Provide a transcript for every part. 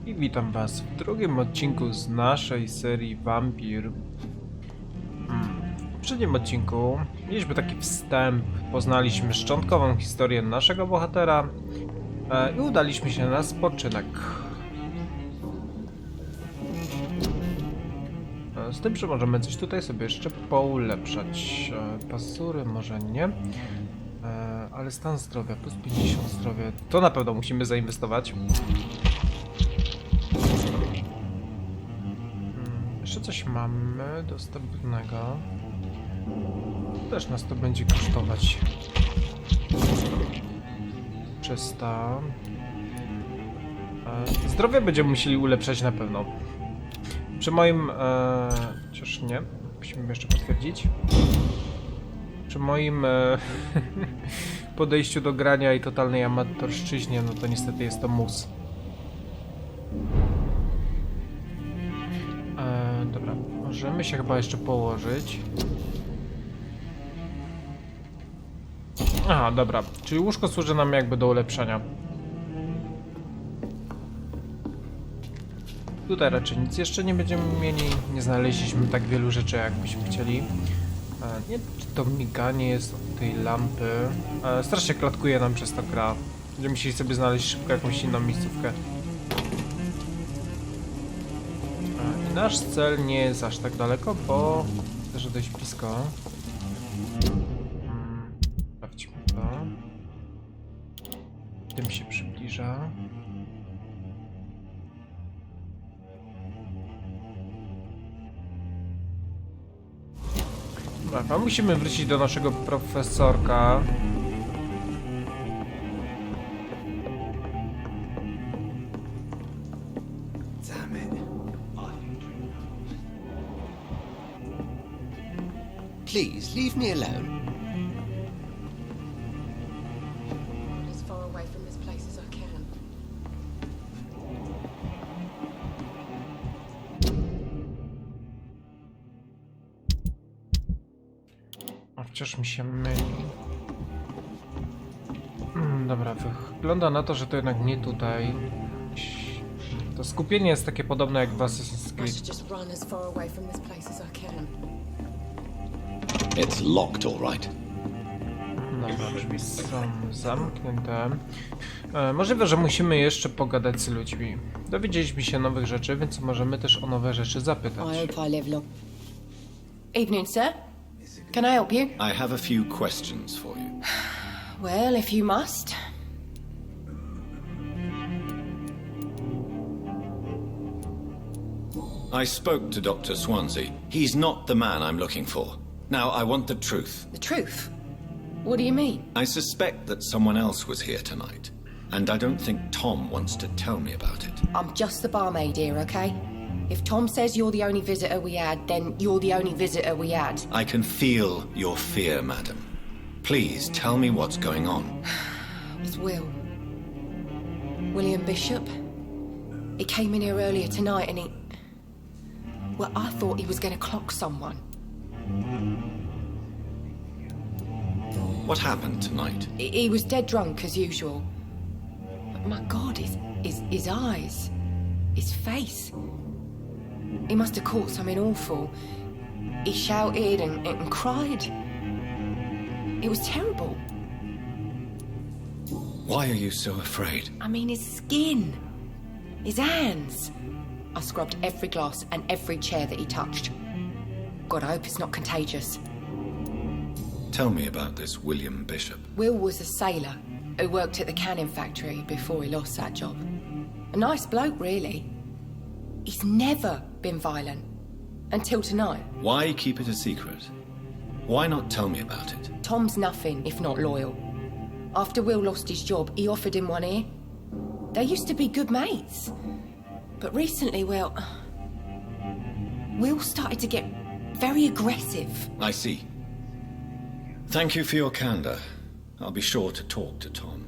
I witam was w drugim odcinku z naszej serii Vampyr. W poprzednim odcinku mieliśmy taki wstęp, poznaliśmy szczątkową historię naszego bohatera i udaliśmy się na spoczynek. Z tym, że możemy coś tutaj sobie jeszcze poulepszać. Pazury może nie, ale stan zdrowia plus 50 zdrowia, to na pewno musimy zainwestować. Jeszcze coś mamy dostępnego. Też nas to będzie kosztować. 300. Zdrowie będziemy musieli ulepszać na pewno. Przy moim... chociaż nie. Musimy jeszcze potwierdzić. Przy moim podejściu do grania i totalnej amatorszczyźnie, no to niestety jest to mus. Dobra, możemy się chyba jeszcze położyć. Aha, dobra, czyli łóżko służy nam jakby do ulepszania. Tutaj raczej nic jeszcze nie będziemy mieli, nie znaleźliśmy tak wielu rzeczy jakbyśmy chcieli. Nie, czy to miganie jest od tej lampy. Strasznie klatkuje nam przez to gra. Będziemy musieli sobie znaleźć szybko jakąś inną miejscówkę. I nasz cel nie jest aż tak daleko, bo też dość blisko. Sprawdźmy to. Tym się przybliża. Dobra, musimy wrócić do naszego profesorka. Please, leave me alone. As far away from this place as I can. A wciąż mi się myli. Dobra, wygląda na to, że to jednak nie tutaj. To skupienie jest takie podobne jak w Assassin's I Creed. should just run as far away from this place as I can. It's locked, all right. Dobra, drzwi są zamknięte. Możliwe, że musimy jeszcze pogadać z ludźmi. Dowiedzieliśmy się nowych rzeczy, więc możemy też o nowe rzeczy zapytać. I hope I live long. Evening, sir. Can I help you? I have a few questions for you. Well, if you must. I spoke to Dr. Swansea. He's not the man I'm looking for. Now, I want the truth. The truth? What do you mean? I suspect that someone else was here tonight, and I don't think Tom wants to tell me about it. I'm just the barmaid here, okay? If Tom says you're the only visitor we had, then you're the only visitor we had. I can feel your fear, madam. Please tell me what's going on. It's Will. William Bishop. He came in here earlier tonight and he... Well, I thought he was going to clock someone. What happened tonight? He was dead drunk as usual. But my God, his eyes, his face. He must have caught something awful. He shouted and cried. It was terrible. Why are you so afraid? I mean, his skin, his hands. I scrubbed every glass and every chair that he touched. God, I hope it's not contagious. Tell me about this William Bishop. Will was a sailor who worked at the canning factory before he lost that job. A nice bloke, really. He's never been violent. Until tonight. Why keep it a secret? Why not tell me about it? Tom's nothing if not loyal. After Will lost his job, he offered him one ear. They used to be good mates. But recently, well... Will started to get very aggressive. I see. Thank you for your candor. I'll be sure to talk to Tom.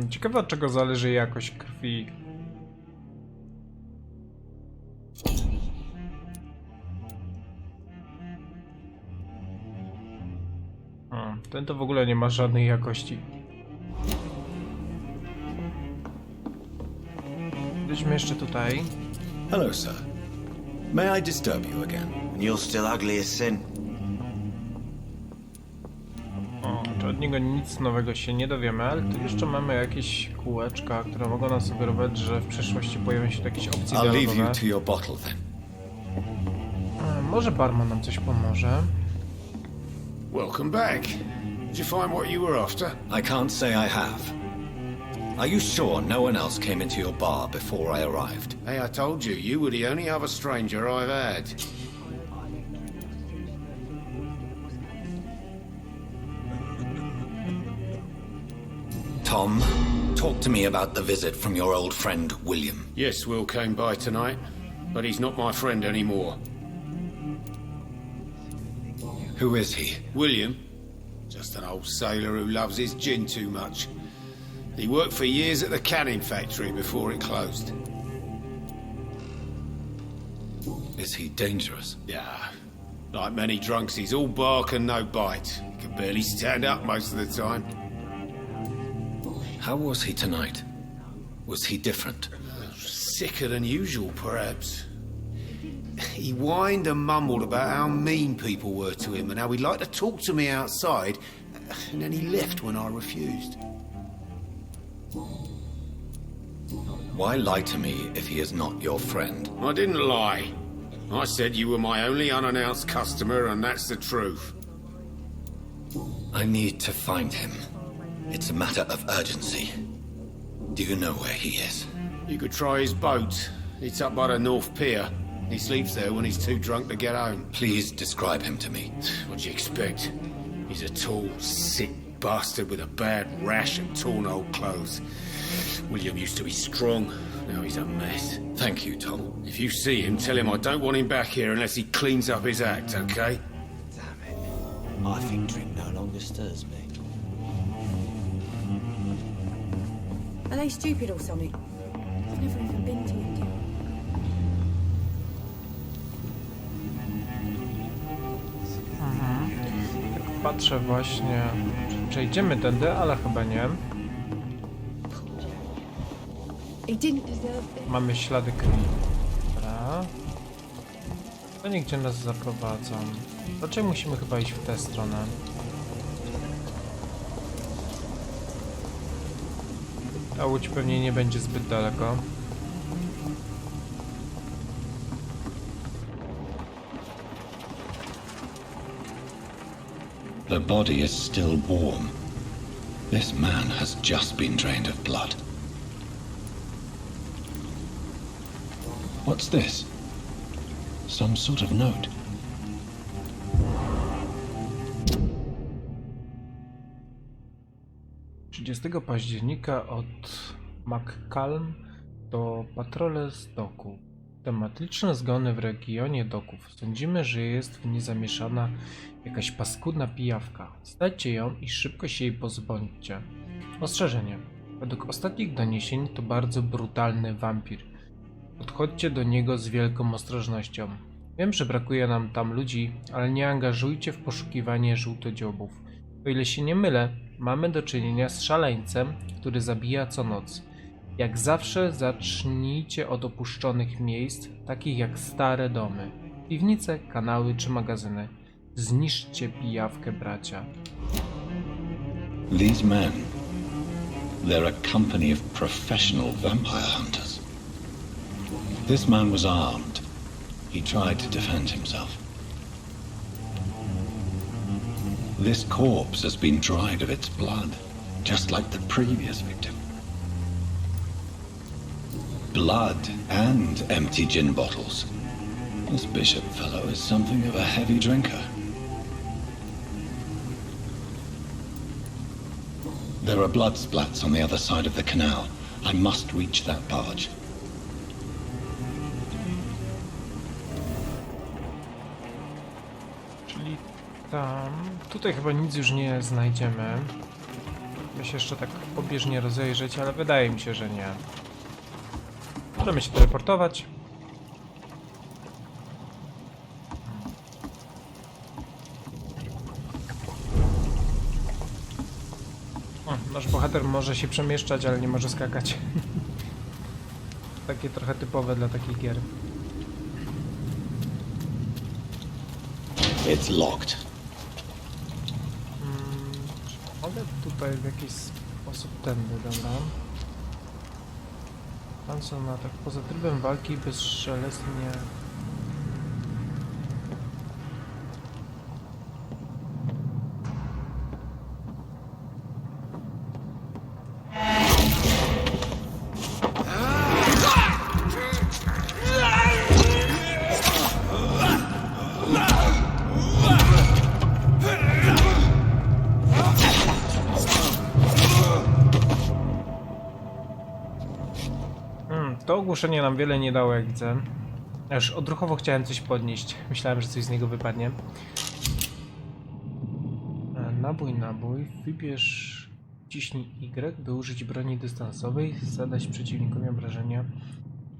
Ciekawe, od czego zależy jakość krwi. Ten to w ogóle nie ma żadnej jakości. Idźmy jeszcze tutaj. Hello, sir. May I disturb you again? And you're still ugly as sin. O, czy od niego nic nowego się nie dowiemy, ale tu jeszcze mamy jakieś kółeczka, które mogą nam sugerować, że w przyszłości pojawią się tu jakieś opcje I'll leave you dialogowe. to your bottle then. Może barman nam coś pomoże. Welcome back. Did you find what you were after? I can't say I have. Are you sure no one else came into your bar before I arrived? Hey, I told you, you were the only other stranger I've had. Tom, talk to me about the visit from your old friend, William. Yes, Will came by tonight, but he's not my friend anymore. Who is he? William? Just an old sailor who loves his gin too much. He worked for years at the canning factory before it closed. Is he dangerous? Yeah. Like many drunks, he's all bark and no bite. He can barely stand up most of the time. How was he tonight? Was he different? Sicker than usual, perhaps. He whined and mumbled about how mean people were to him and how he'd like to talk to me outside, and then he left when I refused. Why lie to me if he is not your friend? I didn't lie. I said you were my only unannounced customer, and that's the truth. I need to find him. It's a matter of urgency. Do you know where he is? You could try his boat. It's up by the North Pier. He sleeps there when he's too drunk to get home. Please describe him to me. What do you expect? He's a tall, sick bastard with a bad rash and torn old clothes. William used to be strong. Now he's a mess. Thank you, Tom. If you see him, tell him I don't want him back here unless he cleans up his act, okay? Damn it. I think drink no longer stirs me. Are they stupid or something? I've never even been to India. Tak patrzę właśnie, czy przejdziemy tędy, ale chyba nie. He didn't deserve it. Mamy ślady krwi. Dobra. To nigdzie nas zaprowadzą. Raczej musimy chyba iść w tę stronę. Ta łódź pewnie nie będzie zbyt daleko. The body is still warm. This man has just been drained of blood. What's this? Some sort of note. Dwudziestego października od McCallum do patrole z doku. Tematyczne zgony w regionie doków. Sądzimy, że jest w nie zamieszana jakaś paskudna pijawka. Znajdźcie ją i szybko się jej pozbądźcie. Ostrzeżenie. Według ostatnich doniesień to bardzo brutalny wampir. Podchodźcie do niego z wielką ostrożnością. Wiem, że brakuje nam tam ludzi, ale nie angażujcie w poszukiwanie żółtodziobów. O ile się nie mylę, mamy do czynienia z szaleńcem, który zabija co noc. Jak zawsze zacznijcie od opuszczonych miejsc, takich jak stare domy, piwnice, kanały czy magazyny. Zniszczcie pijawkę, bracia. These men, they're a company of professional vampire hunters. This man was armed. He tried to defend himself. This corpse has been dried of its blood, just like the previous victim. Blood and empty gin bottles. This bishop fellow is something of a heavy drinker. There are blood splats on the other side of the canal. I must reach that barge. Czyli tam... Tutaj chyba nic już nie znajdziemy. Mogę się jeszcze tak pobieżnie rozejrzeć, ale wydaje mi się, że nie. Możemy się teleportować. O, nasz bohater może się przemieszczać, ale nie może skakać. Takie trochę typowe dla takich gier. It's locked. Mogę tutaj w jakiś sposób tędy, dobra. Tam są na tak poza trybem walki bezszelestnie. To ogłuszenie nam wiele nie dało, jak widzę. Aż odruchowo chciałem coś podnieść. Myślałem, że coś z niego wypadnie. Nabój. Wybierz, ciśnij Y, by użyć broni dystansowej, zadać przeciwnikowi obrażenia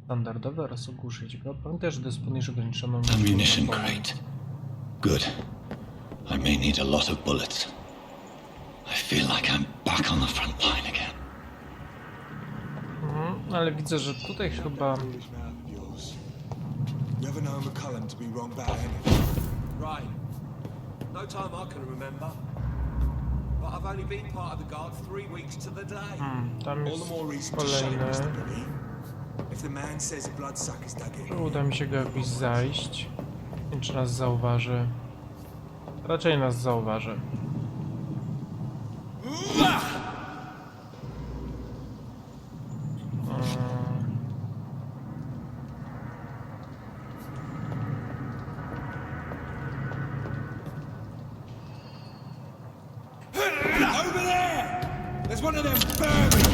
standardowe oraz ogłuszyć go. Pamiętaj, że dysponujesz ograniczoną Ammunition crate. Good. I may need a lot of bullets. I feel like I'm back on the front line again. Ale widzę, że tutaj chyba... Never known McCullum to be wrong about anything. Right. No time I can remember. But I've only been part of the guard 3 weeks to the day. Tam All jest the more reason to shame kolejny. Mr. Billy. If the man says a bloodsucker's dug in. Uda mi się go jakoś zajść. Nie wiem, czy nas zauważy. Raczej nas zauważy. Over there! There's one of them Burmese!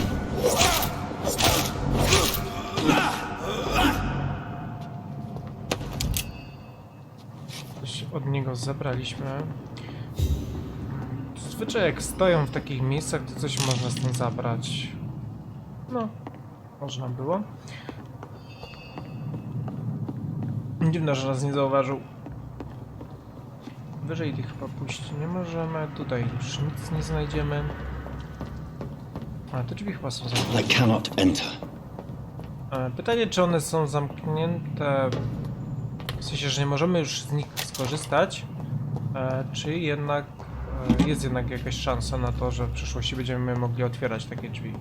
Coś od niego zabraliśmy. Zazwyczaj jak stoją w takich miejscach, to coś można stąd zabrać. No, można było. Dziwne, że nas nie zauważył. Wyżej tych chyba pójść nie możemy. Tutaj już nic nie znajdziemy. A te drzwi chyba są zamknięte. I cannot enter. Pytanie, czy one są zamknięte, w sensie, że nie możemy już z nich skorzystać, czy jednak jest jednak jakaś szansa na to, że w przyszłości będziemy mogli otwierać takie drzwi.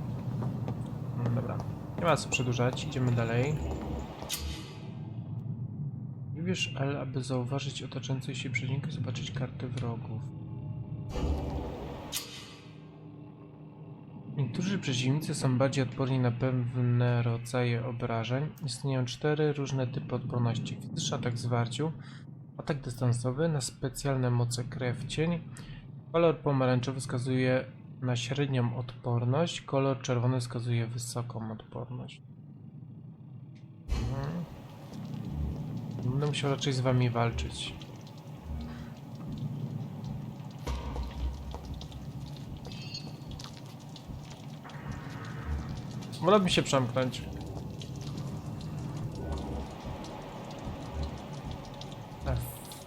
Dobra, nie ma co przedłużać, idziemy dalej. Wybierz L, aby zauważyć otaczające się przeciwnika, zobaczyć kartę wrogów. Niektórzy przeciwnicy są bardziej odporni na pewne rodzaje obrażeń. Istnieją 4 różne typy odporności. Fizyczny atak zwarciu, atak dystansowy, na specjalne moce krew cień. Kolor pomarańczowy wskazuje na średnią odporność, kolor czerwony wskazuje wysoką odporność. Będę musiał raczej z wami walczyć. Wolałbym się przemknąć.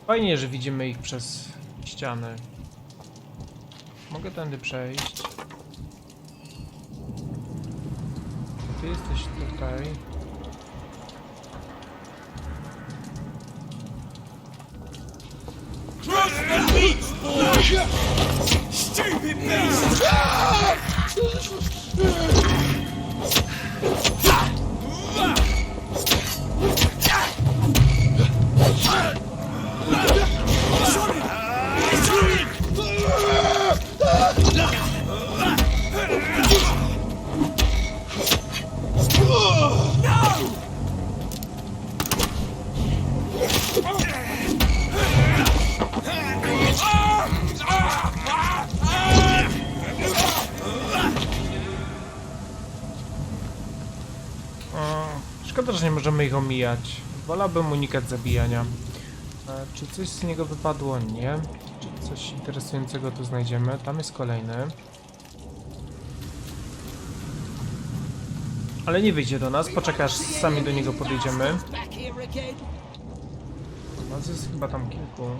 Fajnie, że widzimy ich przez ściany. Mogę tędy przejść. Ty jesteś tutaj. Stupid beast! Szkoda, że nie możemy ich omijać. Wolałbym unikać zabijania. Czy coś z niego wypadło? Nie. Czy coś interesującego tu znajdziemy? Tam jest kolejny. Ale nie wyjdzie do nas, poczekaj aż sami do niego podejdziemy. Nas jest chyba tam kilku.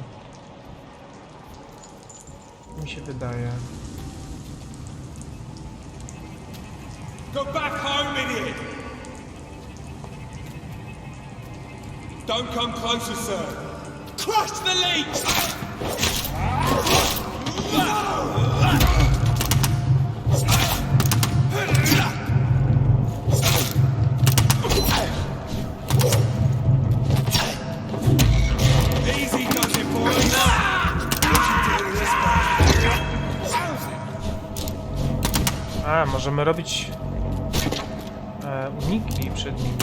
Mi się wydaje. Go back home, idiot! Don't come closer, sir. Crush the leech! Easy does it, boys. A, możemy robić uniki przed nimi.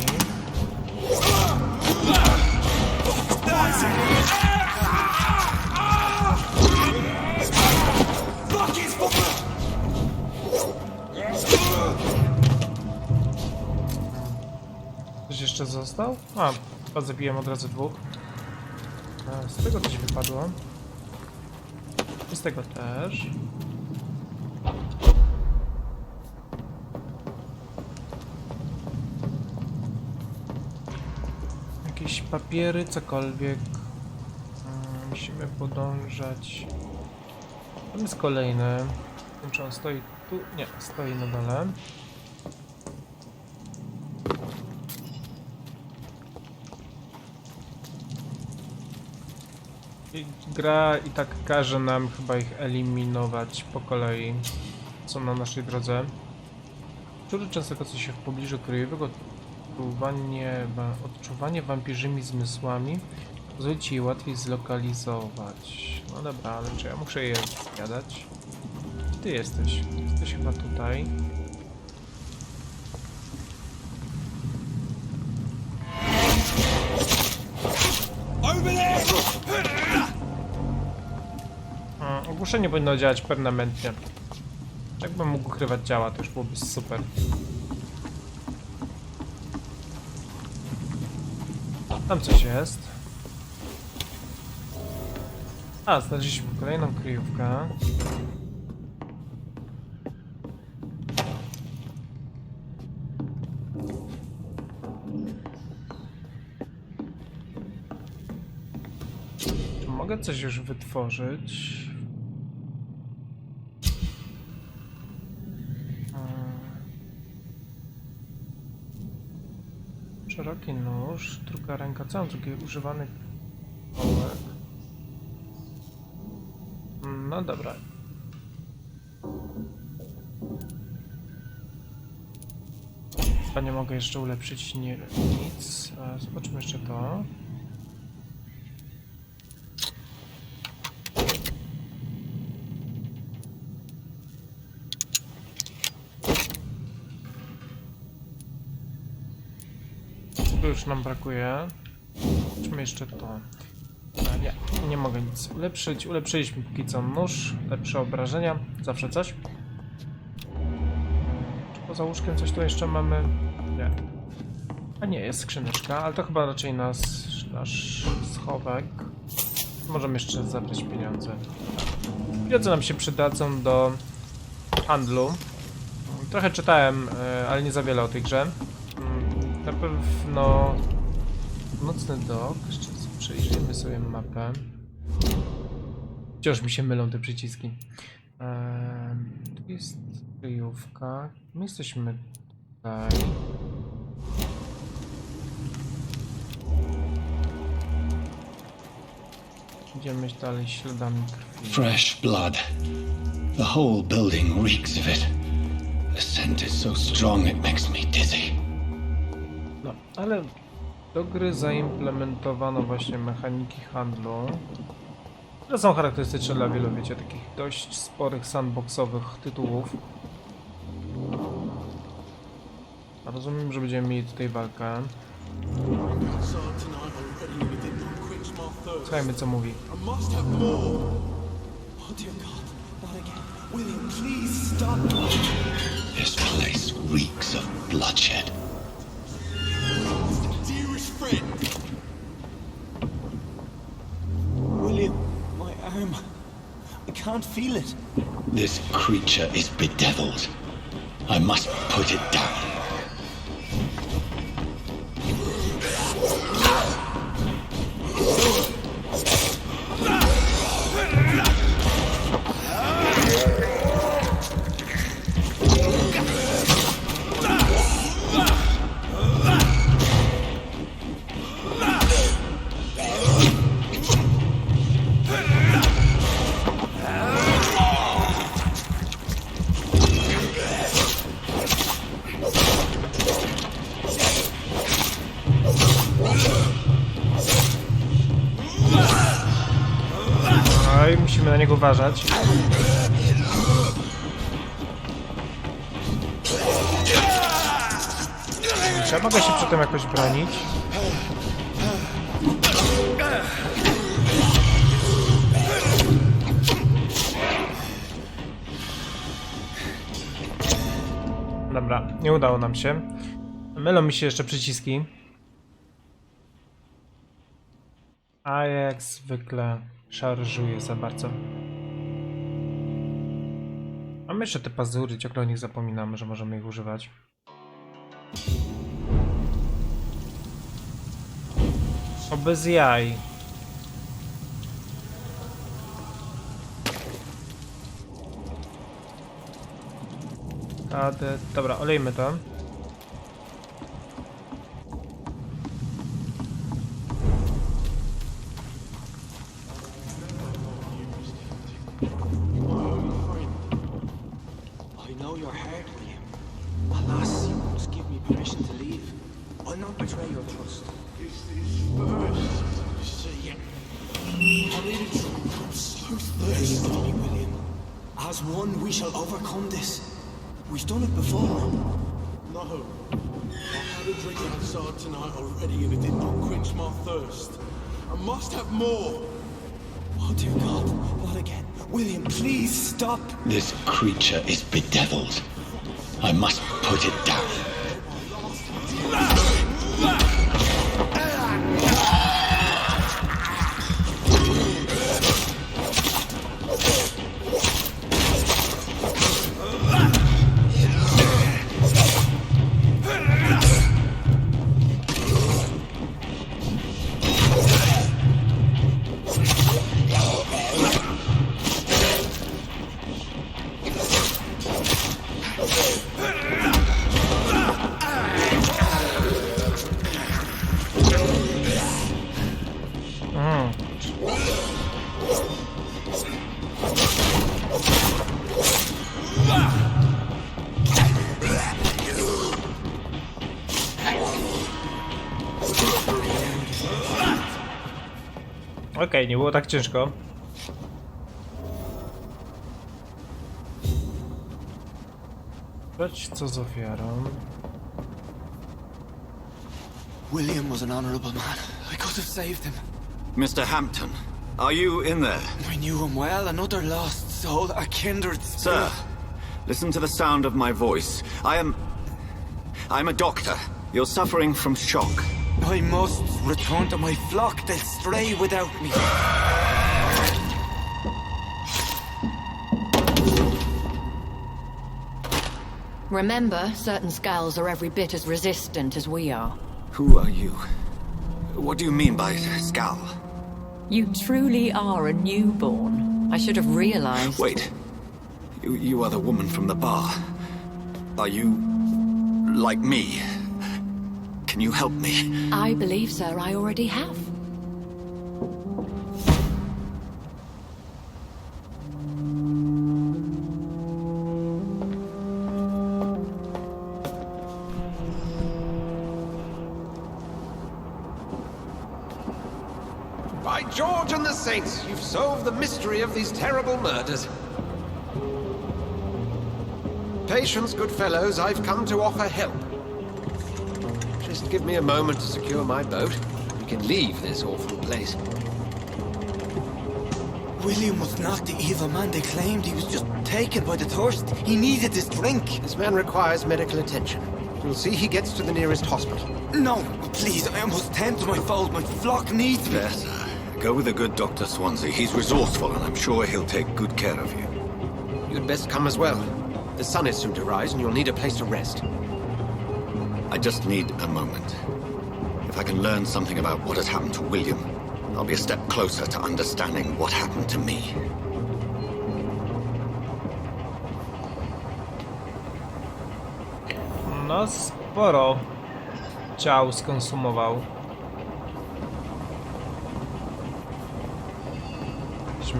Ktoś jeszcze został? A, chyba zabiłem od razu dwóch. Z tego coś wypadło. I z tego też. Jakieś papiery, cokolwiek. Musimy podążać. Tam jest kolejny. Nie wiem, czy on stoi tu? Nie, stoi na dole. I gra i tak każe nam chyba ich eliminować po kolei. Są na naszej drodze. Szczury często kocy się w pobliżu kryjowego. Odczuwanie wampirzymi zmysłami pozwoli ci je łatwiej zlokalizować. No dobra, ale czy ja muszę je zjadać? Ty jesteś. Jesteś chyba tutaj. Ogłuszenie powinno działać permanentnie. Jakbym mógł ukrywać działa, to już byłoby super. Tam coś jest. A, znaleźliśmy kolejną kryjówkę. Czy mogę coś już wytworzyć? Szeroki nóż, druga ręka, co mam drugi używany kołek? No dobra. Chyba nie mogę jeszcze ulepszyć nic. Zobaczmy jeszcze to. Już nam brakuje. Zobaczmy jeszcze to. Nie mogę nic ulepszyć. Ulepszyliśmy póki co nóż, lepsze obrażenia, zawsze coś. Czy poza łóżkiem coś tu jeszcze mamy? Nie. A nie, jest skrzyneczka, ale to chyba raczej nasz schowek. Możemy jeszcze zabrać pieniądze. Pieniądze nam się przydadzą do handlu. Trochę czytałem, ale nie za wiele o tej grze. Na pewno nocny dok. Jeszcze przejrzyjmy sobie mapę. Wciąż mi się mylą te przyciski. Tu jest kryjówka. My jesteśmy tutaj. Idziemy dalej śladami krwi. Fresh blood. The whole building reeks of it. The scent is so strong it makes me dizzy. No, ale do gry zaimplementowano właśnie mechaniki handlu, które są charakterystyczne dla wielu, wiecie, takich dość sporych sandboxowych tytułów. A rozumiem, że będziemy mieli tutaj walkę. Słuchajmy, co mówi. This place reeks of bloodshed. William, my arm. I can't feel it. This creature is bedeviled. I must put it down. uważać. Czy ja mogę się przy tym jakoś bronić? Dobra, nie udało nam się. Mylą mi się jeszcze przyciski. A jak zwykle szarżuję za bardzo. Mamy jeszcze te pazury, ciągle o nich zapominamy, że możemy ich używać. O, bez jaj. Dobra, olejmy to. I know your heart, William. Alas, you must give me permission to leave. I'll not betray your trust. Is this first? See it. I'm really I'm so thirsty, William. As one, we shall overcome this. We've done it before. No. I had a drink outside tonight already and it did not quench my thirst. I must have more. Oh, dear God. What again? William, please stop. This creature is bedeviled. I must put it down. Okej, nie było tak ciężko. Sprawdź co z ofiarą. William was an honorable man. I could have saved him. Mr. Hampton, are you in there? I knew him well, another lost soul, a kindred spirit. Sir, listen to the sound of my voice. I'm a doctor. You're suffering from shock. I must return to my flock. They'll stray without me. Remember, certain skulls are every bit as resistant as we are. Who are you? What do you mean by skull? You truly are a newborn. I should have realized. Wait. You are the woman from the bar. Are you like me? Can you help me? I believe, sir, I already have. By George and the Saints, you've solved the mystery of these terrible murders. Patience, good fellows, I've come to offer help. Just give me a moment to secure my boat. We can leave this awful place. William was not the evil man they claimed. He was just taken by the thirst. He needed this drink. This man requires medical attention. You'll see he gets to the nearest hospital. No, please, I must tend to my fold. My flock needs me. There, sir. Go with the good Dr. Swansea. He's resourceful, and I'm sure he'll take good care of you. You'd best come as well. The sun is soon to rise, and you'll need a place to rest. I just need a moment. If I can learn something about what has happened to William, I'll be a step closer to understanding what happened to me. No, sporo ciał skonsumował.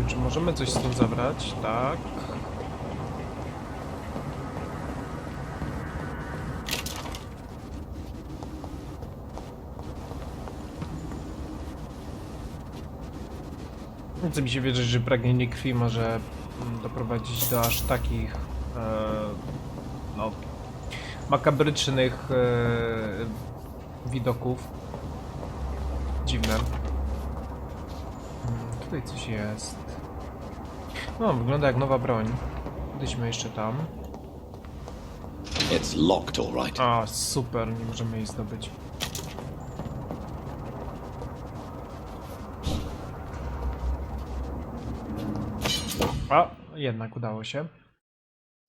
Czy możemy coś z tym zabrać? Tak. Chce mi się wierzyć, że pragnienie krwi może doprowadzić do aż takich no, makabrycznych widoków. Dziwne. Tutaj coś jest. No, wygląda jak nowa broń. Idźmy jeszcze tam. It's locked, all right. A, super, nie możemy jej zdobyć. A, jednak udało się.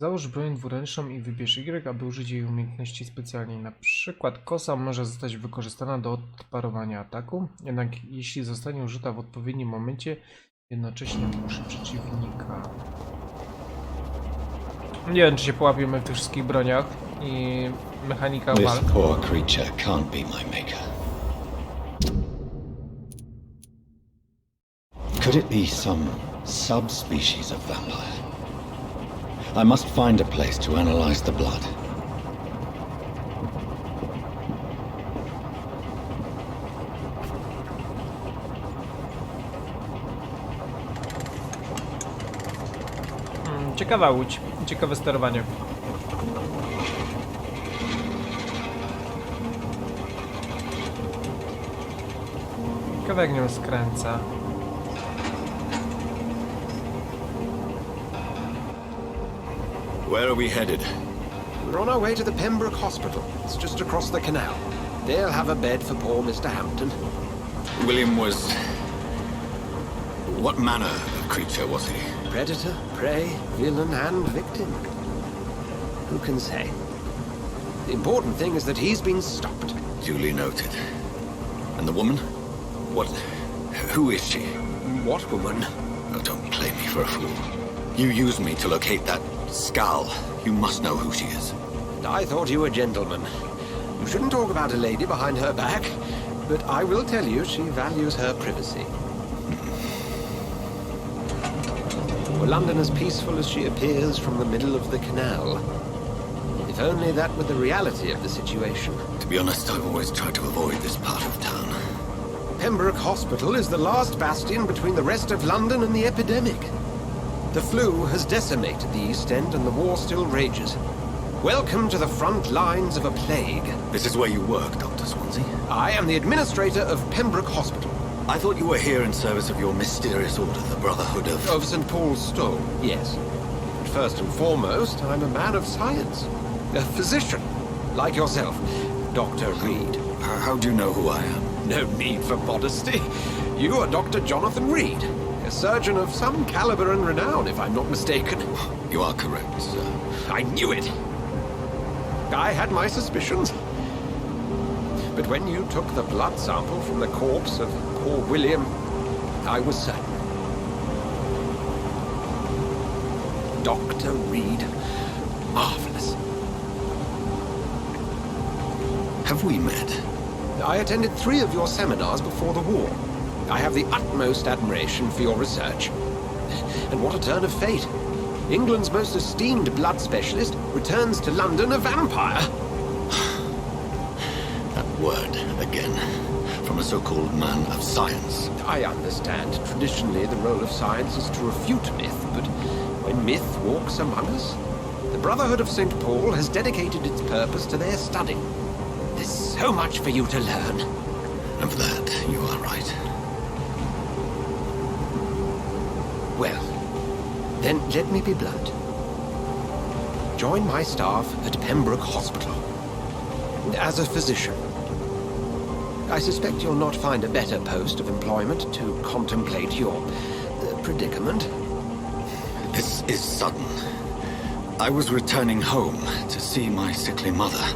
Załóż broń dwuręczną i wybierz Y, aby użyć jej umiejętności specjalnej. Na przykład kosa może zostać wykorzystana do odparowania ataku, jednak jeśli zostanie użyta w odpowiednim momencie, jednocześnie musi przeciwnika. Nie wiem, czy się połapiemy w tych wszystkich broniach i mechanika walk. This poor creature can't be my maker. Could it be some subspecies of vampire? I must find a place to analyze the blood. Ciekawa łódź, ciekawe sterowanie. Ciekawe jak nią skręca. Where are we headed? We're on our way to the Pembroke Hospital. It's just across the canal. They'll have a bed for poor Mr. Hampton. William was... What manner of creature was he? Predator, prey, villain, and victim. Who can say? The important thing is that he's been stopped. Duly noted. And the woman? What... Who is she? What woman? Oh, don't play me for a fool. You used me to locate that skull. You must know who she is. And I thought you a gentleman. You shouldn't talk about a lady behind her back, but I will tell you she values her privacy. Were London as peaceful as she appears from the middle of the canal? If only that were the reality of the situation. To be honest, I've always tried to avoid this part of town. Pembroke Hospital is the last bastion between the rest of London and the epidemic. The flu has decimated the East End and the war still rages. Welcome to the front lines of a plague. This is where you work, Dr. Swansea? I am the administrator of Pembroke Hospital. I thought you were here in service of your mysterious order, the Brotherhood of... Of St. Paul's Stone, yes. But first and foremost, I'm a man of science. A physician, like yourself, Dr. Reid. How do you know who I am? No need for modesty. You are Dr. Jonathan Reid, a surgeon of some caliber and renown, if I'm not mistaken. You are correct, sir. I knew it. I had my suspicions. But when you took the blood sample from the corpse of poor William, I was certain. Dr. Reid. Marvelous. Have we met? I attended 3 of your seminars before the war. I have the utmost admiration for your research. And what a turn of fate. England's most esteemed blood specialist returns to London a vampire. That word, again. From a so-called man of science. I understand. Traditionally, the role of science is to refute myth, but when myth walks among us, the Brotherhood of St. Paul has dedicated its purpose to their study. There's so much for you to learn. Of that, you are right. Well, then let me be blunt. Join my staff at Pembroke Hospital. As a physician. I suspect you'll not find a better post of employment to contemplate your predicament. This is sudden. I was returning home to see my sickly mother.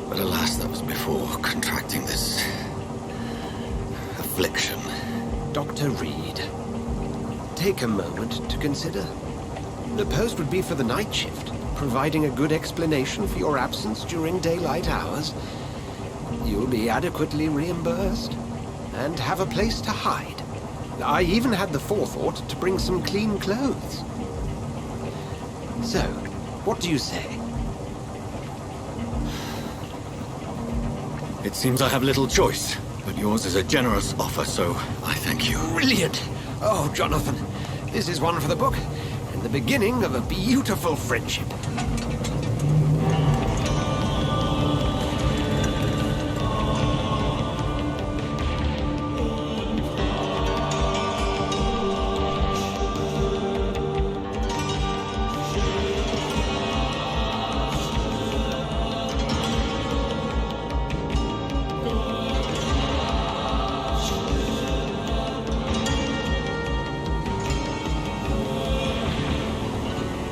But alas, that was before contracting this... affliction. Dr. Reid, take a moment to consider. The post would be for the night shift, providing a good explanation for your absence during daylight hours. You'll be adequately reimbursed and have a place to hide. I even had the forethought to bring some clean clothes. So, what do you say? It seems I have little choice, but yours is a generous offer, so I thank you. Brilliant! Oh, Jonathan, this is one for the book, and the beginning of a beautiful friendship.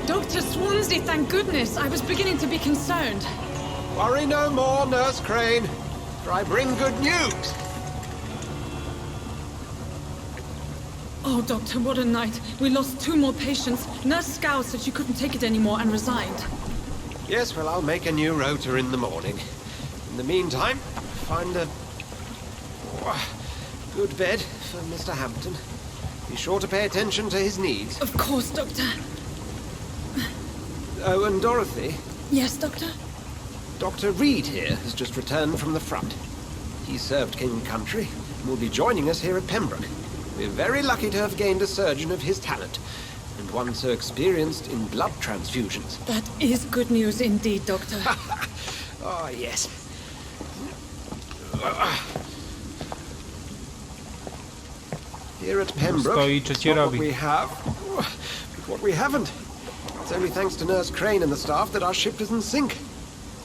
Dr. Swansea, thank goodness. I was beginning to be concerned. Worry no more, Nurse Crane, for I bring good news. Oh, Doctor, what a night. We lost 2 more patients. Nurse Scow said she couldn't take it anymore and resigned. Yes, well, I'll make a new rota in the morning. In the meantime, find a good bed for Mr. Hampton. Be sure to pay attention to his needs. Of course, Doctor. Oh, and Dorothy? Yes, Doctor? Dr. Reid here has just returned from the front. He served King Country and will be joining us here at Pembroke. We're very lucky to have gained a surgeon of his talent, and one so experienced in blood transfusions. That is good news indeed, Doctor. Oh, yes. Here at Pembroke, it's not what we have, but what we haven't. It's only thanks to Nurse Crane and the staff that our ship doesn't sink.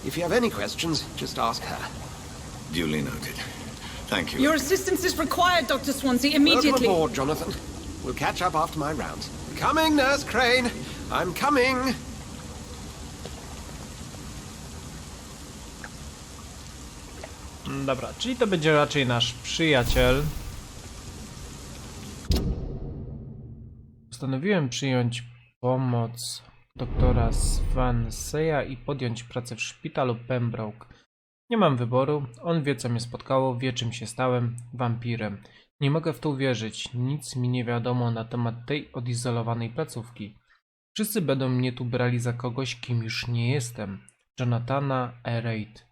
If you have any questions, just ask her. Duly noted. Thank you. Your assistance is required, Dr. Swansea, immediately. Welcome aboard, Jonathan. We'll catch up after my rounds. Coming, Nurse Crane. I'm coming. Dobra, czyli to będzie raczej nasz przyjaciel. Postanowiłem przyjąć pomoc doktora Swanseya i podjąć pracę w szpitalu Pembroke. Nie mam wyboru, on wie co mnie spotkało, wie czym się stałem, wampirem. Nie mogę w to uwierzyć, nic mi nie wiadomo na temat tej odizolowanej placówki. Wszyscy będą mnie tu brali za kogoś, kim już nie jestem. Jonathana E. Reid.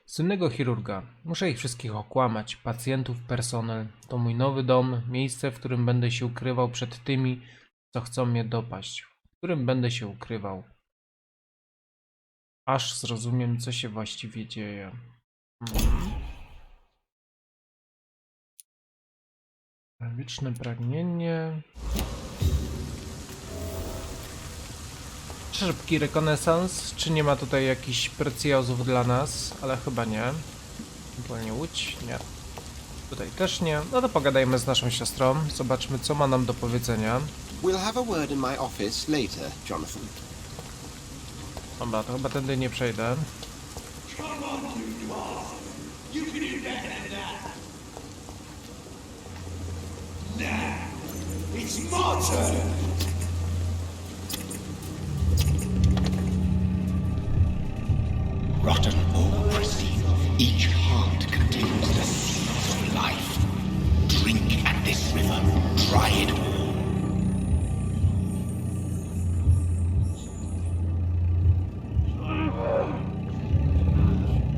Słynnego chirurga. Muszę ich wszystkich okłamać. Pacjentów, personel. To mój nowy dom, miejsce, w którym będę się ukrywał przed tymi, co chcą mnie dopaść. W którym będę się ukrywał. Aż zrozumiem, co się właściwie dzieje. Wieczne pragnienie. Szybki rekonesans. Czy nie ma tutaj jakichś precjozów dla nas? Ale chyba nie. Ewentualnie łódź? Nie. Tutaj też nie. No to pogadajmy z naszą siostrą. Zobaczmy, co ma nam do powiedzenia. We'll have a word in my office later, Jonathan. Dobra, to chyba tędy nie przejdę. It's my turn! Rotten or pristine, each heart contains the seeds of life. Drink at this river, try it all.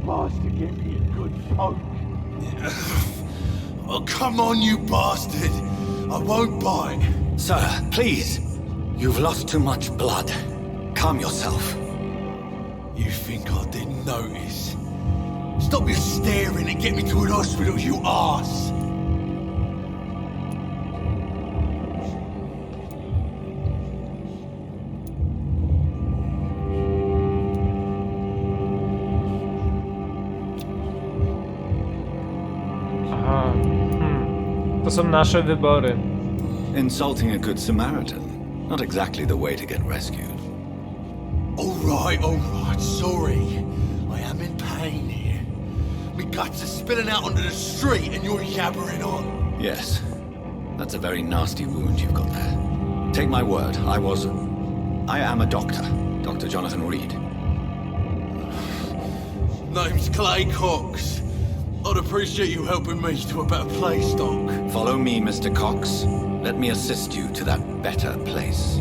Master gave me a good poke. Oh, come on, you bastard! I won't bite. Sir, please. You've lost too much blood. Calm yourself. You think I didn't notice? Stop your staring and get me to an hospital, you arse! Aha. To są nasze wybory. Insulting a good Samaritan. Not exactly the way to get rescued. All right, sorry. I am in pain here. My guts are spilling out onto the street and you're yabbering on. Yes. That's a very nasty wound you've got there. Take my word, I am a doctor. Dr. Jonathan Reid. Name's Clay Cox. I'd appreciate you helping me to a better place, Doc. Follow me, Mr. Cox. Let me assist you to that better place.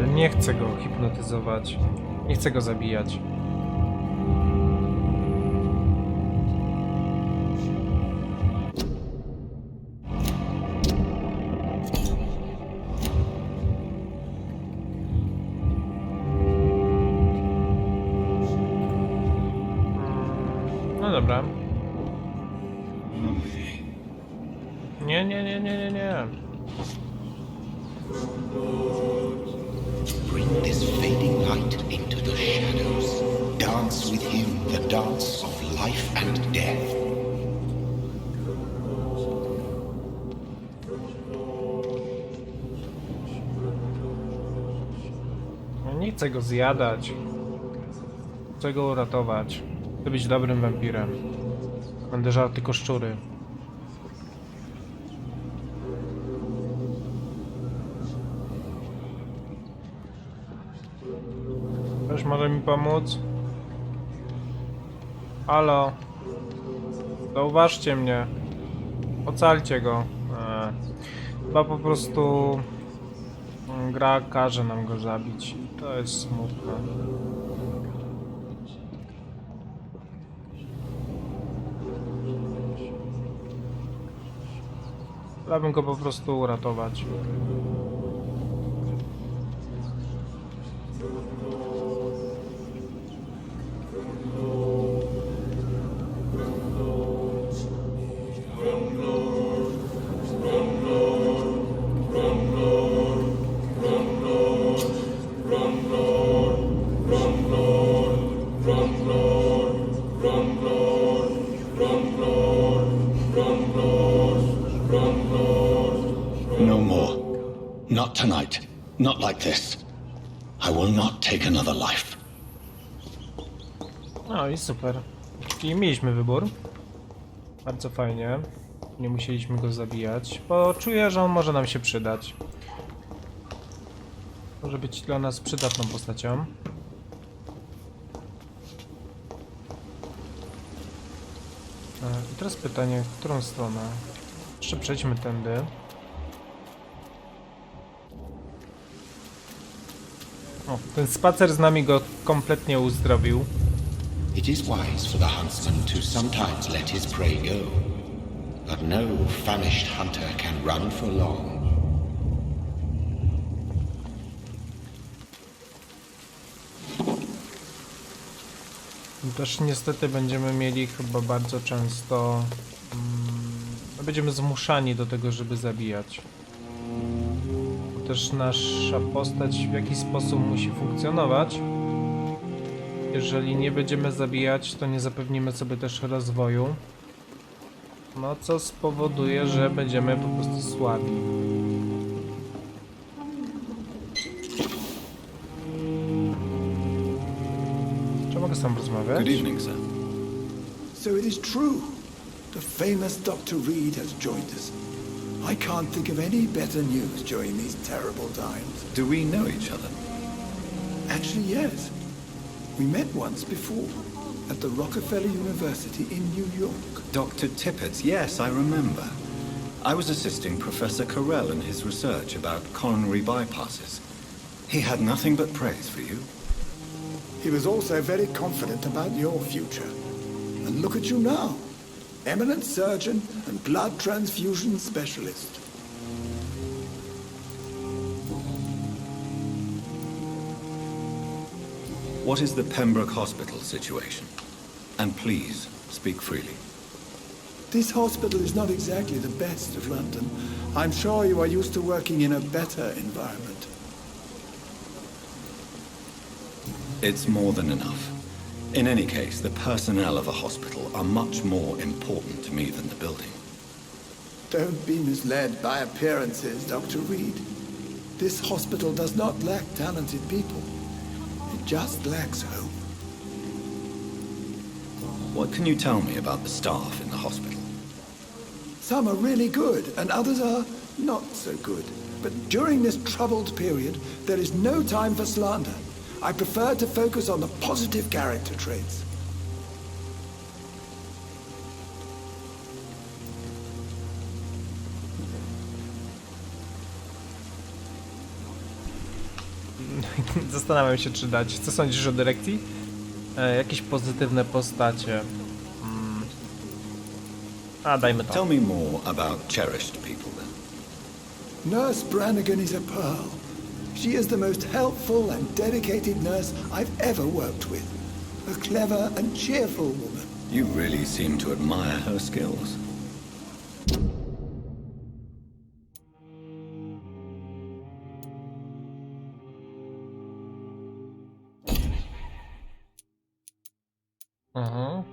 ale nie chcę go hipnotyzować. Nie chcę go zabijać. No dobra. Nie, nie, nie, nie, nie, nie. Bring this fading light into the shadows. Dance with him the dance of life and death. No nie chcę go zjadać. Chcę go uratować. Chcę być dobrym wampirem. Będę żarł tylko szczury. Ktoś może mi pomóc? Halo? Zauważcie mnie. Ocalcie go. Chyba po prostu gra każe nam go zabić i to jest smutne. Chciałbym go po prostu uratować. No more. Not tonight. Not like this. I will not take another life. No i super. Czyli mieliśmy wybór. Bardzo fajnie. Nie musieliśmy go zabijać, bo czuję, że on może nam się przydać. Może być dla nas przydatną postacią. I teraz pytanie, w którą stronę? Jeszcze przejdźmy tędy. O, ten spacer z nami go kompletnie uzdrowił. It is wise for the huntsman to sometimes let his prey go, but no famished hunter can run for long. Też niestety będziemy mieli chyba bardzo często... będziemy zmuszani do tego, żeby zabijać. Bo też nasza postać w jakiś sposób musi funkcjonować. Jeżeli nie będziemy zabijać, to nie zapewnimy sobie też rozwoju. No co spowoduje, że będziemy po prostu słabi. Czy mogę sam rozmawiać? Good evening, sir. So it is true. The famous Dr. Reid has joined us. I can't think of any better news during these terrible times. Do we know each other? Actually, yes. We met once before, at the Rockefeller University in New York. Dr. Tippett, yes, I remember. I was assisting Professor Carell in his research about coronary bypasses. He had nothing but praise for you. He was also very confident about your future. And look at you now. Eminent surgeon and blood transfusion specialist. What is the Pembroke Hospital situation? And please, speak freely. This hospital is not exactly the best of London. I'm sure you are used to working in a better environment. It's more than enough. In any case, the personnel of a hospital are much more important to me than the building. Don't be misled by appearances, Dr. Reid. This hospital does not lack talented people. It just lacks hope. What can you tell me about the staff in the hospital? Some are really good, and others are not so good. But during this troubled period, there is no time for slander. I prefer to focus on the positive character traits. Zastanawiam się, czy dać. Co sądzisz o dyrekcji? Jakieś pozytywne postacie. A, dajmy to. Tell me more about cherished people then. Nurse Brannigan is a pearl. She is the most helpful and dedicated nurse I've ever worked with. A clever and cheerful woman. You really seem to admire her skills.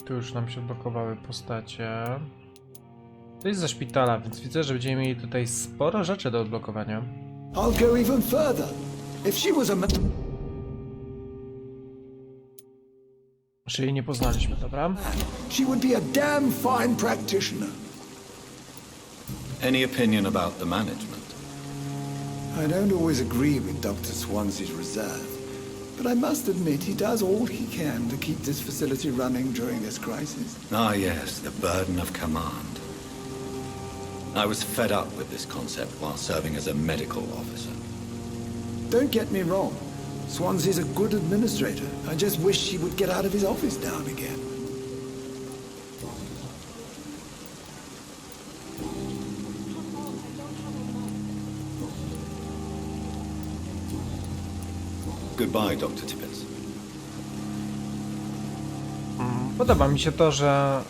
Tu już nam się odblokowały postacie. To jest ze szpitala, więc widzę, że będziemy mieli tutaj sporo rzeczy do odblokowania. I'll go even further. If she was a Jeszcze jej nie poznaliśmy, dobra? she would be a damn fine practitioner. Any opinion about the management? I don't always agree with Dr. Swansea's reserve, but I must admit he does all he can to keep this facility running during this crisis. Ah yes, the burden of command. I was fed up with this concept while serving as a medical officer. Don't get me wrong. Swansea's a good administrator. I just wish he would get out of his office now and again. Goodbye, Dr. Tippett. Podoba mi się to, że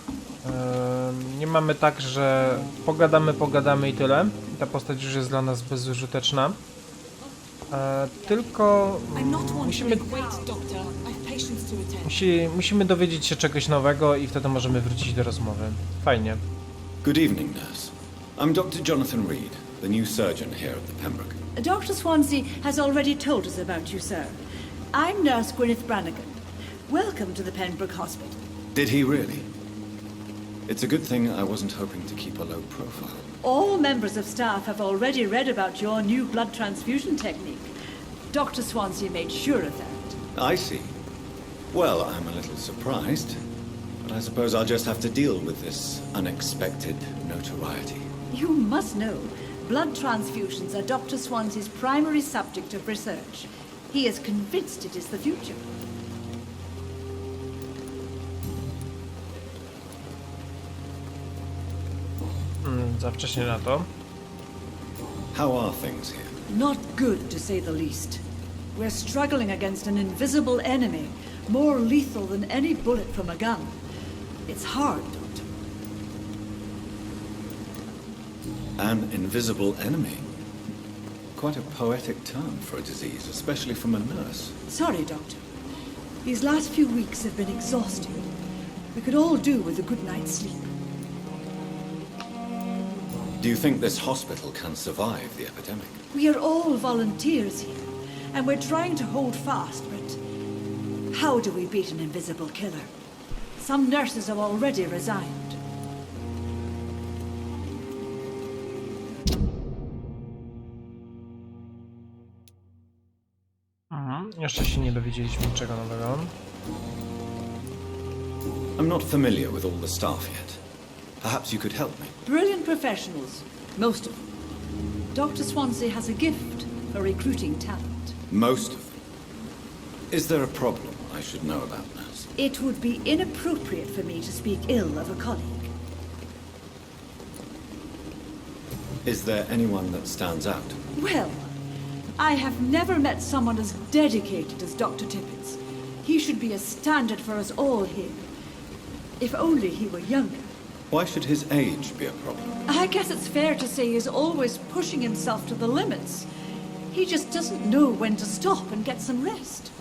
nie mamy tak, że pogadamy i tyle. Ta postać już jest dla nas bezużyteczna. Tylko musimy dowiedzieć się czegoś nowego i wtedy możemy wrócić do rozmowy. Fajnie. Good evening, nurse. I'm Dr. Jonathan Reid, the new surgeon here at the Pembroke. Dr. Swansea has already told us about you, sir. I'm Nurse Gwyneth Brannigan. Welcome to the Pembroke Hospital. Did he really? It's a good thing I wasn't hoping to keep a low profile. All members of staff have already read about your new blood transfusion technique. Dr. Swansea made sure of that. I see. Well, I'm a little surprised, but I suppose I'll just have to deal with this unexpected notoriety. You must know, blood transfusions are Dr. Swansea's primary subject of research. He is convinced it is the future. Za wcześnie na to. How are things here? Not good, to say the least. We're struggling against an invisible enemy, more lethal than any bullet from a gun. It's hard, Doctor. An invisible enemy? Quite a poetic term for a disease, especially from a nurse. Sorry, Doctor. These last few weeks have been exhausting. We could all do with a good night's sleep. Do you think this hospital can survive the epidemic? We are all volunteers here, and we're trying to hold fast, but how do we beat an invisible killer? Some nurses have already resigned. Jeszcze się nie dowiedzieliśmy niczego nowego. I'm not familiar with all the staff yet. Perhaps you could help me. Brilliant professionals, most of them. Dr. Swansea has a gift for recruiting talent. Most of them. Is there a problem I should know about, nurse? It would be inappropriate for me to speak ill of a colleague. Is there anyone that stands out? Well, I have never met someone as dedicated as Dr. Tippett's. He should be a standard for us all here. If only he were younger. Why should his age be a problem? I guess it's fair to say he's always pushing himself to the limits. He just doesn't know when to stop and get some rest.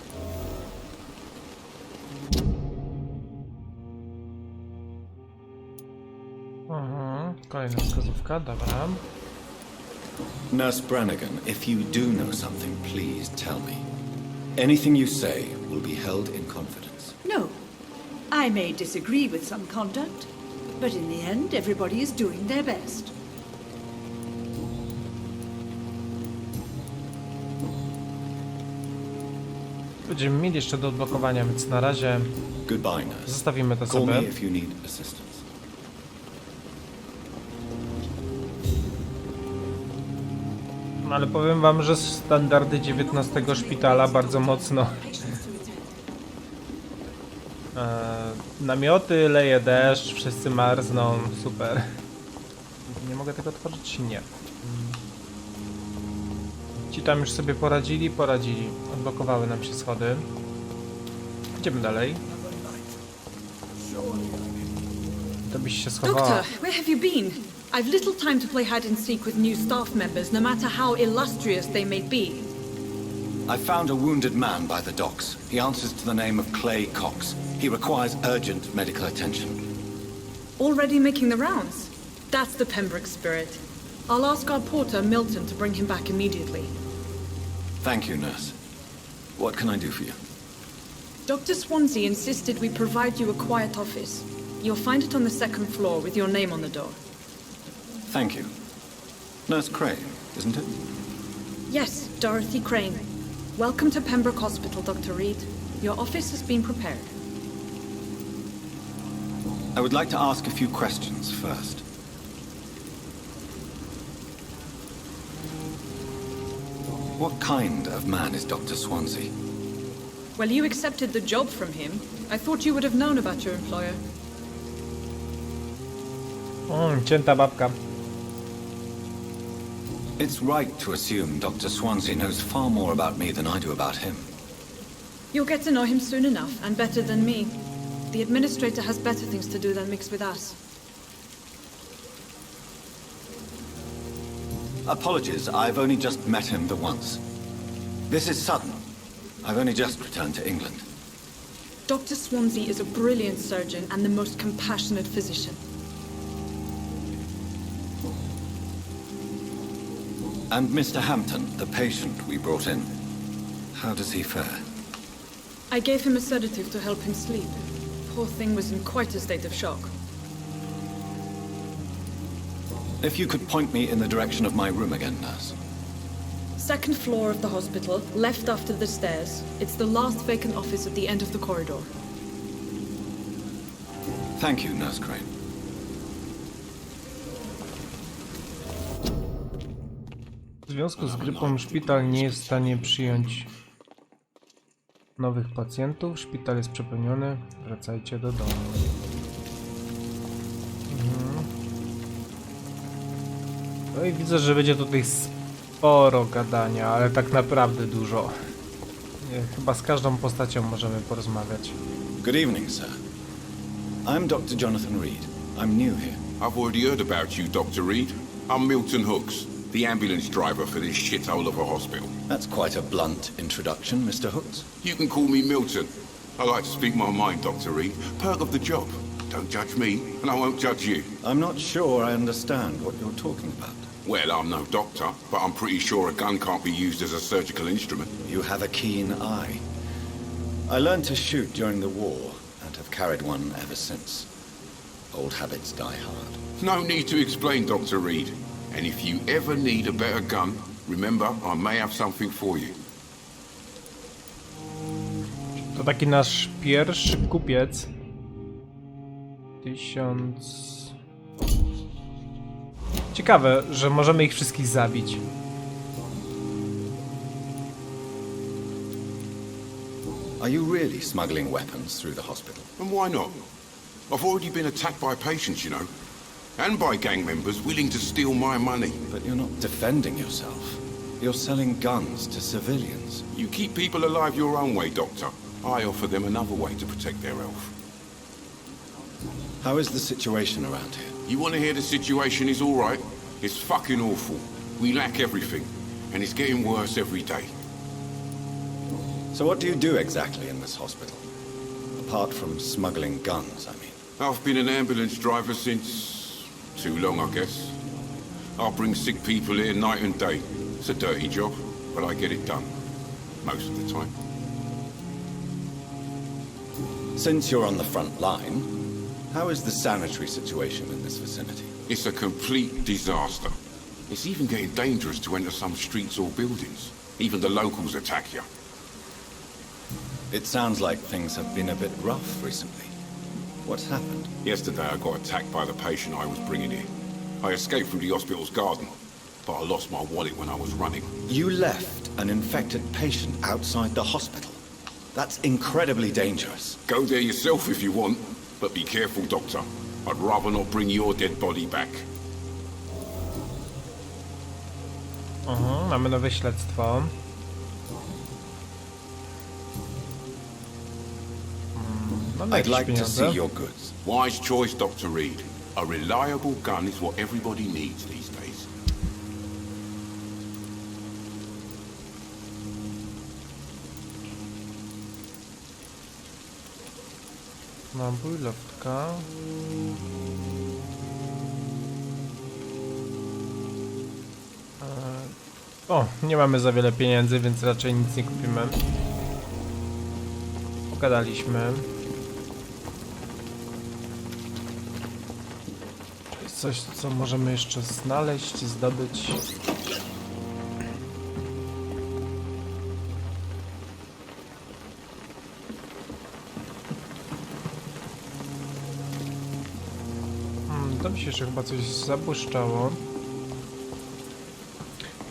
Kolejna wskazówka, dobra. Nurse Brannigan, if you do know something, please tell me. Anything you say will be held in confidence. No. I may disagree with some conduct, but in the end, everybody is doing their best. Będziemy mieli jeszcze do odblokowania, więc na razie Goodbye, nurse. zostawimy to Call sobie. me if you need assistance. Ale powiem wam, że standardy XIX szpitala bardzo mocno. Namioty, leje deszcz, wszyscy marzną, super. Nie mogę tego otworzyć? Nie. Ci tam już sobie poradzili? Poradzili. Odblokowały nam się schody. Idziemy dalej. To byś się schowała. Doctor, where have you been? I've little time to play hide and seek with new staff members, no matter how illustrious they may be. I found a wounded man by the docks. He answers to the name of Clay Cox. He requires urgent medical attention. Already making the rounds? That's the Pembroke spirit. I'll ask our porter, Milton, to bring him back immediately. Thank you, nurse. What can I do for you? Dr. Swansea insisted we provide you a quiet office. You'll find it on the second floor with your name on the door. Thank you. Nurse Crane, isn't it? Yes, Dorothy Crane. Welcome to Pembroke Hospital, Dr. Reid. Your office has been prepared. I would like to ask a few questions first. What kind of man is Dr. Swansea? Well, you accepted the job from him. I thought you would have known about your employer. Cięta babka. It's right to assume Dr. Swansea knows far more about me than I do about him. You'll get to know him soon enough, and better than me. The administrator has better things to do than mix with us. Apologies, I've only just met him the once. This is sudden. I've only just returned to England. Dr. Swansea is a brilliant surgeon and the most compassionate physician. And Mr. Hampton, the patient we brought in, how does he fare? I gave him a sedative to help him sleep. Poor thing was in quite a state of shock. If you could point me in the direction of my room again, nurse. Second floor of the hospital, left after the stairs. It's the last vacant office at the end of the corridor. Thank you, Nurse Crane. W związku z grypą szpital nie jest w stanie przyjąć nowych pacjentów. Szpital jest przepełniony. Wracajcie do domu. No i widzę, że będzie tutaj sporo gadania, ale tak naprawdę dużo. Chyba z każdą postacią możemy porozmawiać. Good evening, sir. I'm Dr. Jonathan Reed. I'm new here. I've already heard about you, Dr. Reid. I'm Milton Hooks, the ambulance driver for this shithole of a hospital. That's quite a blunt introduction, Mr. Hooks. You can call me Milton. I like to speak my mind, Dr. Reid. Perk of the job. Don't judge me, and I won't judge you. I'm not sure I understand what you're talking about. Well, I'm no doctor, but I'm pretty sure a gun can't be used as a surgical instrument. You have a keen eye. I learned to shoot during the war, and have carried one ever since. Old habits die hard. No need to explain, Dr. Reid. And if you ever need a better gun, remember, I may have something for you. To taki nasz pierwszy kupiec. 1000... Ciekawe, że możemy ich wszystkich zabić. Are you really smuggling weapons through the hospital? And why not? I've already been attacked by patients, you know. And by gang members willing to steal my money. But you're not defending yourself. You're selling guns to civilians. You keep people alive your own way, Doctor. I offer them another way to protect their health. How is the situation around here? You want to hear the situation is all right? It's fucking awful. We lack everything. And it's getting worse every day. So what do you do exactly in this hospital? Apart from smuggling guns, I mean. I've been an ambulance driver since... too long, I guess. I bring sick people here night and day. It's a dirty job, but I get it done. Most of the time. Since you're on the front line, how is the sanitary situation in this vicinity? It's a complete disaster. It's even getting dangerous to enter some streets or buildings. Even the locals attack you. It sounds like things have been a bit rough recently. What's happened? Yesterday I got attacked by the patient I was bringing in. I escaped from the hospital's garden. but I lost my wallet when I was running. You left an infected patient outside the hospital. That's incredibly dangerous. Go there yourself if you want, but be careful, Doctor. I'd rather not bring your dead body back. Mamy nowe śledztwo. I'd like to see your goods. Wise choice, Dr. Reid. A reliable gun is what everybody needs these days. Nabój, loftka. O, nie mamy za wiele pieniędzy, więc raczej nic nie kupimy. Pogadaliśmy. Jest coś, co możemy jeszcze znaleźć, zdobyć. To mi się jeszcze chyba coś zabłyszczało.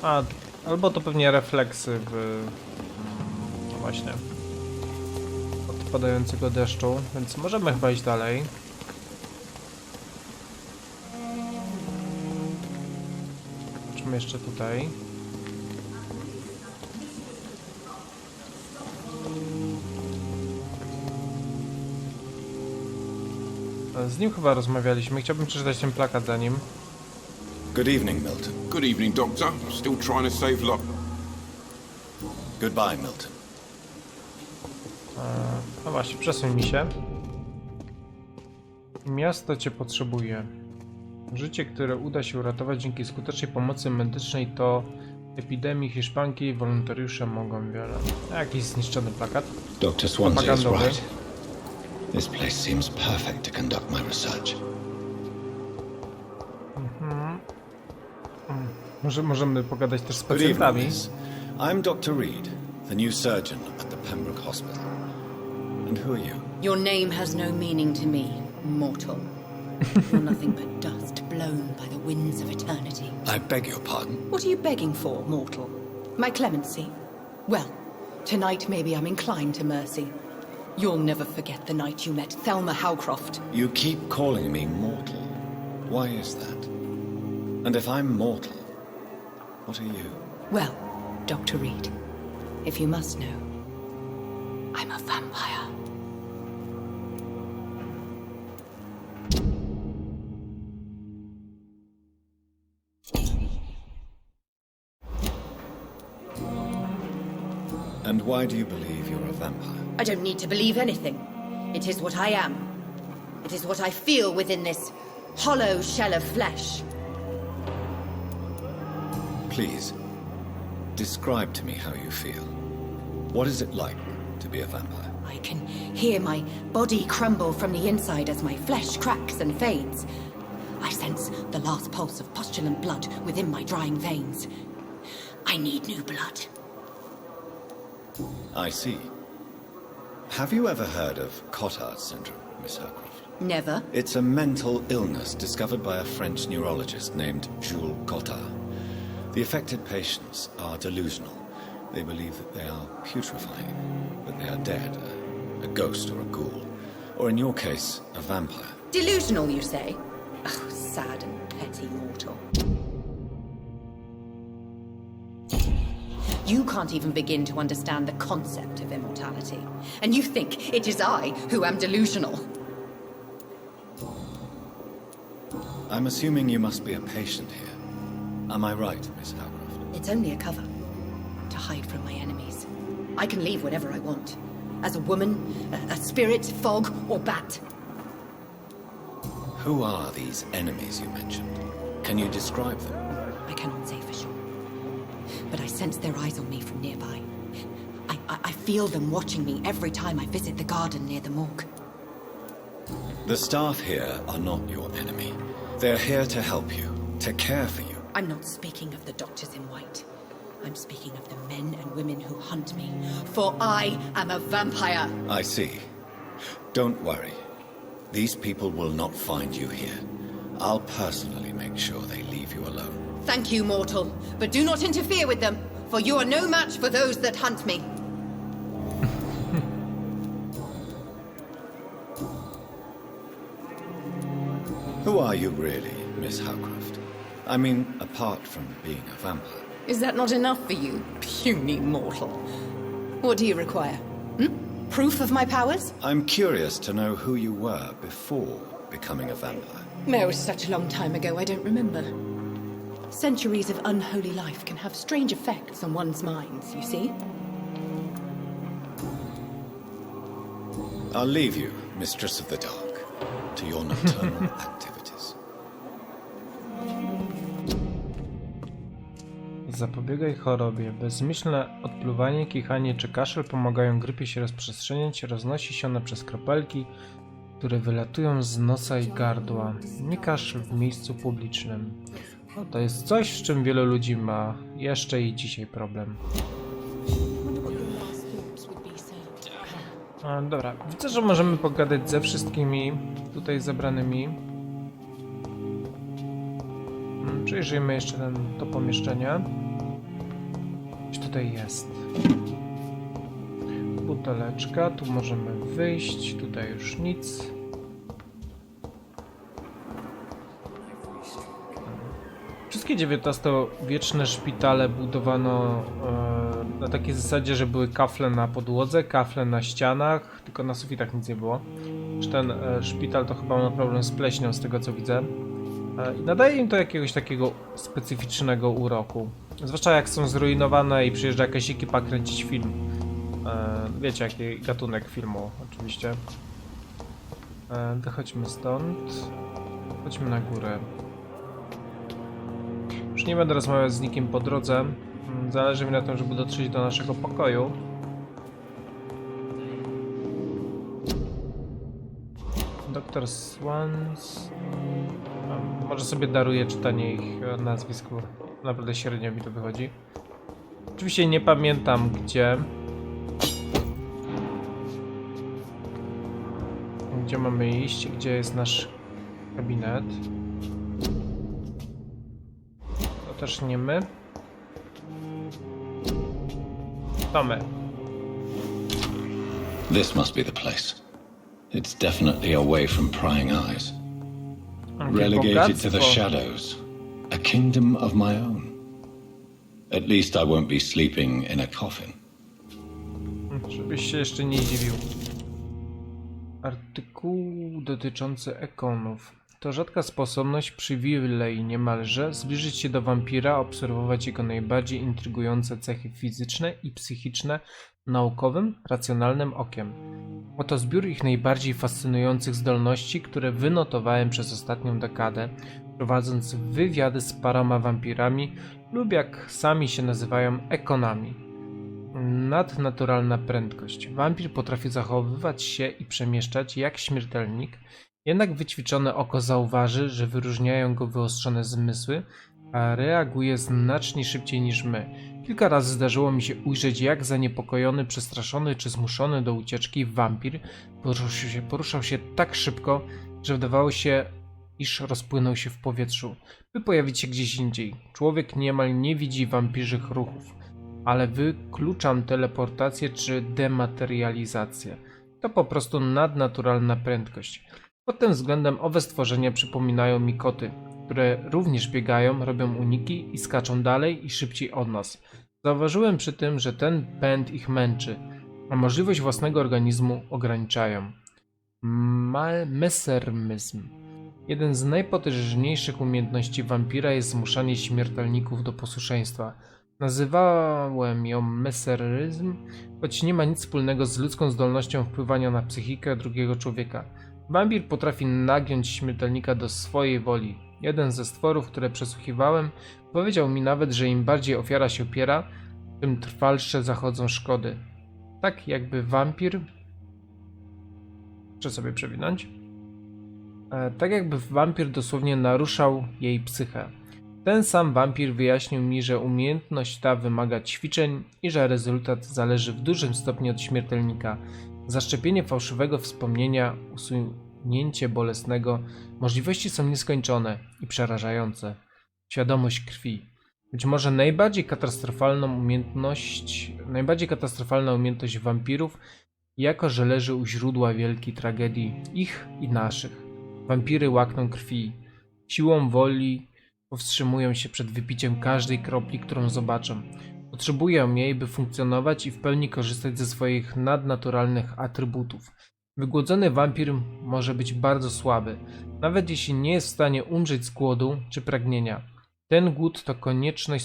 A, albo to pewnie refleksy w... No właśnie. Od padającego deszczu, więc możemy chyba iść dalej. Zobaczmy jeszcze tutaj. Z nim chyba rozmawialiśmy. Chciałbym przeczytać ten plakat za nim. Good evening, Milton. Good evening, Doctor. Still trying to save lot. Goodbye, Milton. No właśnie, przesuń mi się. Miasto cię potrzebuje. Życie, które uda się uratować dzięki skutecznej pomocy medycznej, to epidemii Hiszpanki. Wolontariusze mogą wiele. Jakiś zniszczony plakat. Dr. Swansea is right. This place seems perfect to conduct my research. Możemy pogadać też z Good evening, pacjentami. miss. I'm Dr. Reid, the new surgeon at the Pembroke Hospital. And who are you? Your name has no meaning to me, mortal. You're nothing but dust blown by the winds of eternity. I beg your pardon? What are you begging for, mortal? My clemency? Well, tonight maybe I'm inclined to mercy. You'll never forget the night you met Thelma Howcroft. You keep calling me mortal. Why is that? And if I'm mortal, what are you? Well, Dr. Reid, if you must know, I'm a vampire. And why do you believe you're a vampire? I don't need to believe anything. It is what I am. It is what I feel within this hollow shell of flesh. Please, describe to me how you feel. What is it like to be a vampire? I can hear my body crumble from the inside as my flesh cracks and fades. I sense the last pulse of postulant blood within my drying veins. I need new blood. I see. Have you ever heard of Cotard syndrome, Miss Howcroft? Never. It's a mental illness discovered by a French neurologist named Jules Cotard. The affected patients are delusional. They believe that they are putrefying, that they are dead, a ghost or a ghoul, or in your case, a vampire. Delusional, you say? Oh, sad and petty mortal. You can't even begin to understand the concept of immortality. And you think it is I who am delusional. I'm assuming you must be a patient here. Am I right, Miss Howcroft? It's only a cover. To hide from my enemies. I can leave whenever I want. As a woman, a spirit, fog, or bat. Who are these enemies you mentioned? Can you describe them? I cannot say for sure. But I sense their eyes on me from nearby. I feel them watching me every time I visit the garden near the morgue. The staff here are not your enemy. They're here to help you, to care for you. I'm not speaking of the doctors in white. I'm speaking of the men and women who hunt me. For I am a vampire. I see. Don't worry. These people will not find you here. I'll personally make sure they leave you alone. Thank you, mortal, but do not interfere with them, for you are no match for those that hunt me. Who are you really, Miss Howcroft? I mean, apart from being a vampire. Is that not enough for you, puny mortal? What do you require? Proof of my powers? I'm curious to know who you were before becoming a vampire. It was such a long time ago, I don't remember. Centuries of unholy life can have strange effects on one's minds, you see? I'll leave you, Mistress of the Dark, to your nocturnal activities. Zapobiegaj chorobie. Bezmyślne odpluwanie, kichanie czy kaszel pomagają grypie się rozprzestrzeniać. Roznosi się ona przez kropelki, które wylatują z nosa i gardła. Nie kaszel w miejscu publicznym. To jest coś, z czym wielu ludzi ma jeszcze i dzisiaj problem. Dobra, widzę, że możemy pogadać ze wszystkimi tutaj zebranymi. Przejrzyjmy jeszcze to pomieszczenie. Coś tutaj jest. Buteleczka, tu możemy wyjść, tutaj już nic. Wszystkie XIX-wieczne szpitale budowano na takiej zasadzie, że były kafle na podłodze, kafle na ścianach, tylko na sufitach nic nie było. Ten szpital to chyba ma problem z pleśnią, z tego co widzę. I nadaje im to jakiegoś takiego specyficznego uroku. Zwłaszcza jak są zrujnowane i przyjeżdża jakaś ekipa kręcić film. Wiecie jaki gatunek filmu oczywiście. Dochodźmy stąd. Chodźmy na górę. Już nie będę rozmawiać z nikim po drodze. Zależy mi na tym, żeby dotrzeć do naszego pokoju. Doktor Swans. Może sobie daruję czytanie ich nazwisk. Naprawdę średnio mi to wychodzi. Oczywiście nie pamiętam gdzie. Gdzie mamy iść? Gdzie jest nasz gabinet? To też nie my. To my. This must be the place. It's definitely away from prying eyes. Relegated to the shadows. A kingdom of my own. At least I won't be sleeping in a coffin. Żebyś się jeszcze nie dziwił. Artykuł dotyczący ekonów. To rzadka sposobność, przywilej niemalże, zbliżyć się do wampira, obserwować jego najbardziej intrygujące cechy fizyczne i psychiczne naukowym, racjonalnym okiem. Oto zbiór ich najbardziej fascynujących zdolności, które wynotowałem przez ostatnią dekadę, prowadząc wywiady z paroma wampirami lub jak sami się nazywają ekonami. Nadnaturalna prędkość. Wampir potrafi zachowywać się i przemieszczać jak śmiertelnik, jednak wyćwiczone oko zauważy, że wyróżniają go wyostrzone zmysły, a reaguje znacznie szybciej niż my. Kilka razy zdarzyło mi się ujrzeć, jak zaniepokojony, przestraszony czy zmuszony do ucieczki wampir poruszał się tak szybko, że wydawało się, iż rozpłynął się w powietrzu, by pojawić się gdzieś indziej. Człowiek niemal nie widzi wampirzych ruchów, ale wykluczam teleportację czy dematerializację. To po prostu nadnaturalna prędkość. Pod tym względem owe stworzenia przypominają mi koty, które również biegają, robią uniki i skaczą dalej i szybciej od nas. Zauważyłem przy tym, że ten pęd ich męczy, a możliwość własnego organizmu ograniczają. Mesmermizm. Jeden z najpotężniejszych umiejętności wampira jest zmuszanie śmiertelników do posłuszeństwa. Nazywałem ją mesmermizm, choć nie ma nic wspólnego z ludzką zdolnością wpływania na psychikę drugiego człowieka. Wampir potrafi nagiąć śmiertelnika do swojej woli. Jeden ze stworów, które przesłuchiwałem, powiedział mi nawet, że im bardziej ofiara się opiera, tym trwalsze zachodzą szkody. Tak jakby wampir... Muszę sobie przewinąć. Tak jakby wampir dosłownie naruszał jej psychę. Ten sam wampir wyjaśnił mi, że umiejętność ta wymaga ćwiczeń i że rezultat zależy w dużym stopniu od śmiertelnika. Zaszczepienie fałszywego wspomnienia, usunięcie bolesnego, możliwości są nieskończone i przerażające. Świadomość krwi. Być może najbardziej katastrofalna umiejętność wampirów, jako że leży u źródła wielkiej tragedii ich i naszych. Wampiry łakną krwi. Siłą woli powstrzymują się przed wypiciem każdej kropli, którą zobaczą. Potrzebują jej, by funkcjonować i w pełni korzystać ze swoich nadnaturalnych atrybutów. Wygłodzony wampir może być bardzo słaby, nawet jeśli nie jest w stanie umrzeć z głodu czy pragnienia. Ten głód to konieczność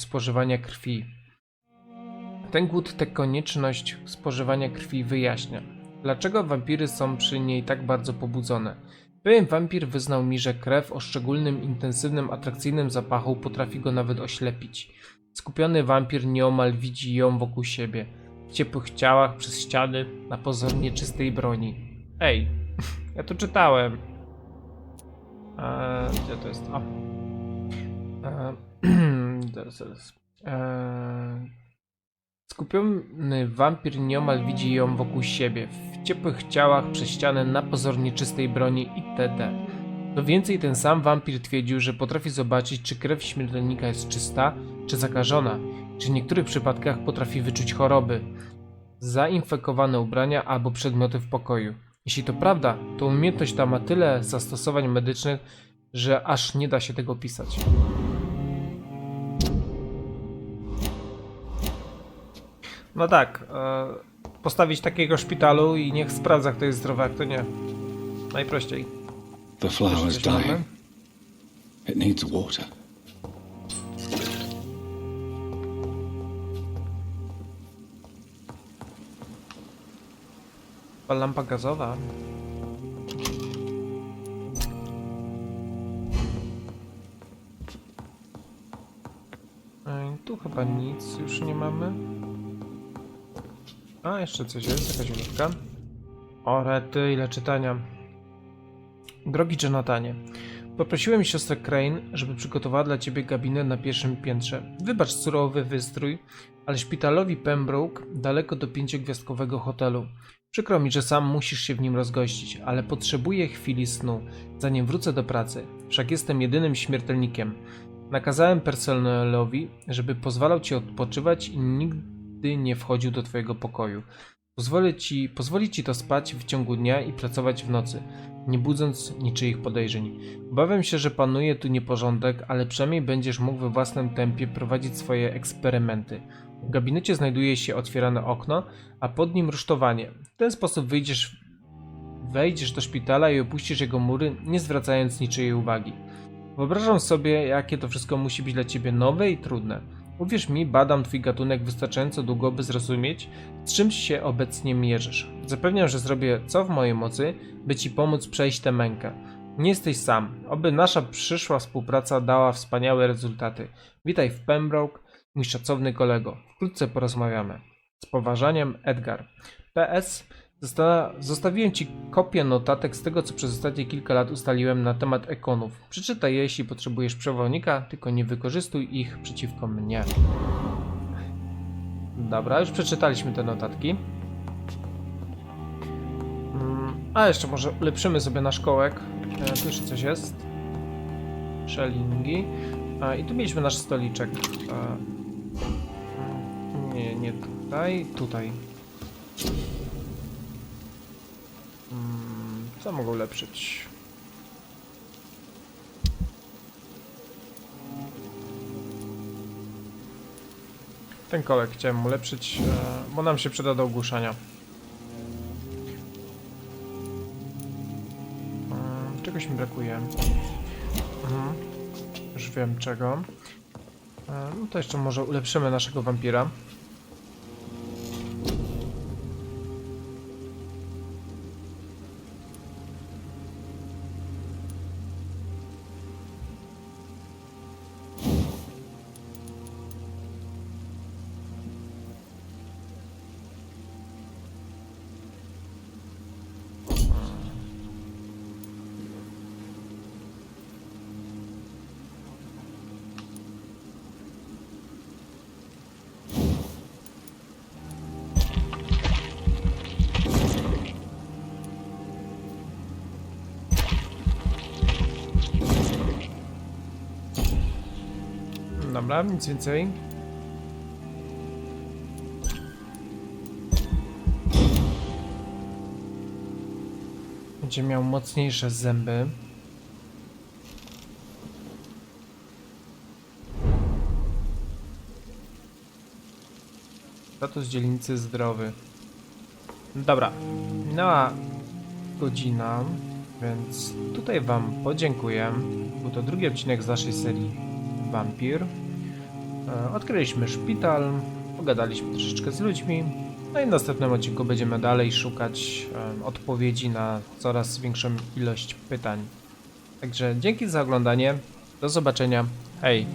spożywania krwi. Wyjaśnia, dlaczego wampiry są przy niej tak bardzo pobudzone. Pewien wampir wyznał mi, że krew o szczególnym, intensywnym, atrakcyjnym zapachu potrafi go nawet oślepić. Skupiony wampir nieomal widzi ją wokół siebie, w ciepłych ciałach, przez ściany, na pozór nieczystej broni. Ej, ja to czytałem. Gdzie to jest? O. Skupiony wampir nieomal widzi ją wokół siebie, w ciepłych ciałach, przez ścianę, na pozór nieczystej broni itd. Co więcej, ten sam wampir twierdził, że potrafi zobaczyć, czy krew śmiertelnika jest czysta, czy zakażona, czy w niektórych przypadkach potrafi wyczuć choroby, zainfekowane ubrania albo przedmioty w pokoju. Jeśli to prawda, to umiejętność ta ma tyle zastosowań medycznych, że aż nie da się tego pisać. No tak, postawić takiego szpitalu i niech sprawdza, kto jest zdrowy, a kto nie. Najprościej. The flower is dying. It needs water. Lampa gazowa. Tu chyba nic już nie mamy. A, jeszcze coś jest, jakaś uliczka. O rety, ile czytania. Drogi Jonathanie, poprosiłem siostrę Crane, żeby przygotowała dla ciebie gabinet na pierwszym piętrze. Wybacz surowy wystrój, ale szpitalowi Pembroke daleko do 5-gwiazdkowego hotelu. Przykro mi, że sam musisz się w nim rozgościć, ale potrzebuję chwili snu, zanim wrócę do pracy. Wszak jestem jedynym śmiertelnikiem. Nakazałem personelowi, żeby pozwalał ci odpoczywać i nigdy nie wchodził do twojego pokoju. Pozwoli ci to spać w ciągu dnia i pracować w nocy, nie budząc niczyich podejrzeń. Obawiam się, że panuje tu nieporządek, ale przynajmniej będziesz mógł we własnym tempie prowadzić swoje eksperymenty. W gabinecie znajduje się otwierane okno, a pod nim rusztowanie. W ten sposób wejdziesz do szpitala i opuścisz jego mury, nie zwracając niczyjej uwagi. Wyobrażam sobie, jakie to wszystko musi być dla ciebie nowe i trudne. Uwierz mi, badam twój gatunek wystarczająco długo, by zrozumieć, z czym się obecnie mierzysz. Zapewniam, że zrobię co w mojej mocy, by ci pomóc przejść tę mękę. Nie jesteś sam. Oby nasza przyszła współpraca dała wspaniałe rezultaty. Witaj w Pembroke, mój szacowny kolego. Wkrótce porozmawiamy. Z poważaniem, Edgar. PS. Zostawiłem ci kopię notatek z tego, co przez ostatnie kilka lat ustaliłem na temat ekonów. Przeczytaj je, jeśli potrzebujesz przewodnika, tylko nie wykorzystuj ich przeciwko mnie. Dobra, już przeczytaliśmy te notatki. A jeszcze może ulepszymy sobie nasz kołek. Tu jeszcze coś jest. Shellingi. I tu mieliśmy nasz stoliczek. Nie tutaj. Tutaj. Co mogę ulepszyć? Ten kołek chciałem ulepszyć, bo nam się przyda do ogłuszania. Czegoś mi brakuje. Już wiem czego. No to jeszcze może ulepszymy naszego wampira. Dobra, nic więcej. Będzie miał mocniejsze zęby. Status dzielnicy zdrowy. Dobra, minęła godzina, więc tutaj wam podziękuję. Był to drugi odcinek z naszej serii Vampyr. Odkryliśmy szpital, pogadaliśmy troszeczkę z ludźmi. No i w następnym odcinku będziemy dalej szukać odpowiedzi na coraz większą ilość pytań. Także dzięki za oglądanie. Do zobaczenia. Hej!